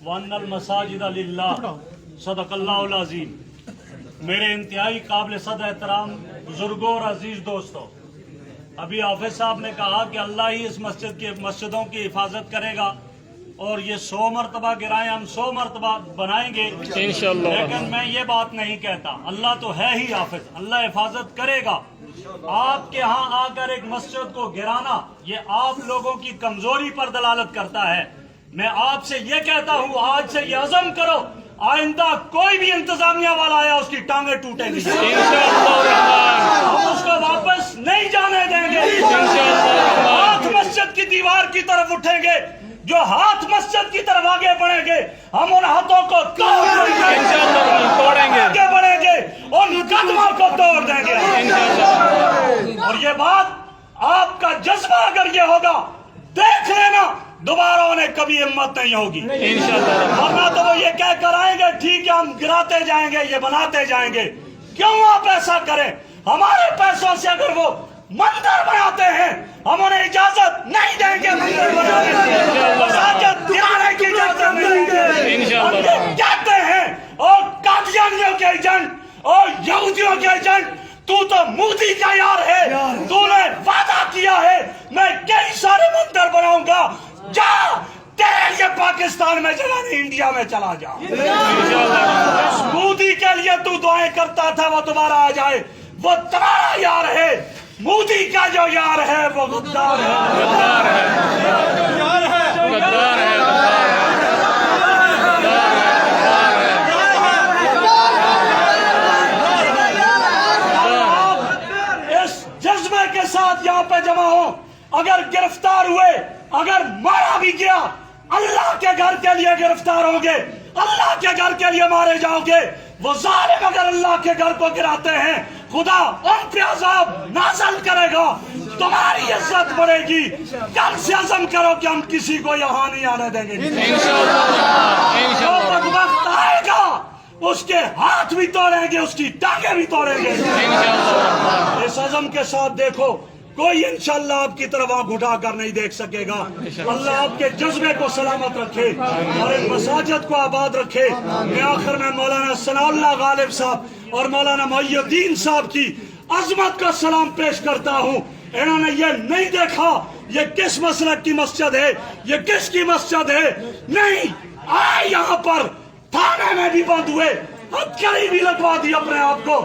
वन्नल मसाजिद लिल्लाह सदक़ल्लाहुल अज़ीम। मेरे इंतहाई काबिल सद एहतराम बुजुर्गों और अजीज दोस्तों, अभी हाफिज साहब ने कहा कि अल्लाह ही इस मस्जिदों की हिफाजत करेगा और ये 100 मरतबा गिराएं, हम 100 मरतबा बनाएंगे इंशाअल्लाह। लेकिन मैं ये बात नहीं कहता, अल्लाह तो है ही हाफिज, अल्लाह हिफाजत करेगा। आपके यहाँ आकर एक मस्जिद को गिराना ये आप लोगों की कमजोरी पर दलालत करता है। मैं आपसे ये कहता हूँ, आज से ये अज़म करो, आइंदा कोई भी इंतजामिया वाला आया उसकी टांगे टूटेंगी इंशाअल्लाह। हम उसको वापस नहीं जाने देंगे इंशाअल्लाह। हाथ मस्जिद की दीवार की तरफ उठेंगे, जो हाथ मस्जिद की तरफ आगे बढ़ेंगे हम उन हाथों को तोड़ देंगे इंशाअल्लाह। तोड़ेंगे, आगे बढ़ेंगे उन कदमों को तोड़ देंगे इंशाअल्लाह। और ये बात आपका जज्बा अगर ये होगा, देख लेना दोबारा उन्हें कभी हिम्मत नहीं होगी इंशाअल्लाह। वरना तो वो ये कह कर आएंगे ठीक है हम गिराते जाएंगे, ये बनाते जाएंगे। क्यों आप ऐसा करें? हमारे पैसों से अगर वो मंदिर बनाते हैं हम उन्हें इजाजत नहीं देंगे मंदिर बनाने की, गिराने की इजाजत नहीं देंगे। हम ये कहते हैं और कादियानियों के एजेंट और यहूदियों के एजेंट, तू तो मोदी का यार है, तूने वादा किया है मैं कई सारे मंदिर बनाऊंगा, जा तेरे लिए पाकिस्तान में चला नहीं इंडिया में चला जा। मोदी के लिए तू दुआएं करता था वो दोबारा आ जाए, वो तुम्हारा यार है। मोदी का जो यार है वो गद्दार है, गद्दार है, गद्दार है, इस जज्बे के साथ यहाँ पे जमा हो। अगर गिरफ्तार हुए, अगर मारा भी गया, अल्लाह के घर के लिए गिरफ्तार होंगे, अल्लाह के घर के लिए मारे जाओगे। वो जालिम अगर अल्लाह के घर को गिराते हैं, खुदा उन पे अज़ाब नाज़िल करेगा, तुम्हारी इज्जत बढ़ेगी। कल से अज़म करो कि हम किसी को यहाँ नहीं आने देंगे इंशाअल्लाह। जो वक्त आएगा उसके हाथ भी तोड़ेंगे, उसकी टांगे भी तोड़ेंगे इंशाअल्लाह। इस अज़म के साथ देखो, कोई इंशाअल्लाह आपकी तरफ आंख उठा कर नहीं देख सकेगा। अल्लाह आपके जज्बे को सलामत रखे और इन मसाजिद को आबाद रखे। मैं आखिर में मौलाना सनाउल्लाह गालिब साहब और मौलाना मुहिउद्दीन साहब की अजमत का सलाम पेश करता हूँ। इन्होंने ये नहीं देखा ये किस मसलक की मस्जिद है, ये किसकी मस्जिद है, नहीं आए यहाँ पर थाने में भी बंद हुए, हथकड़ी भी लगवा दी अपने आप को।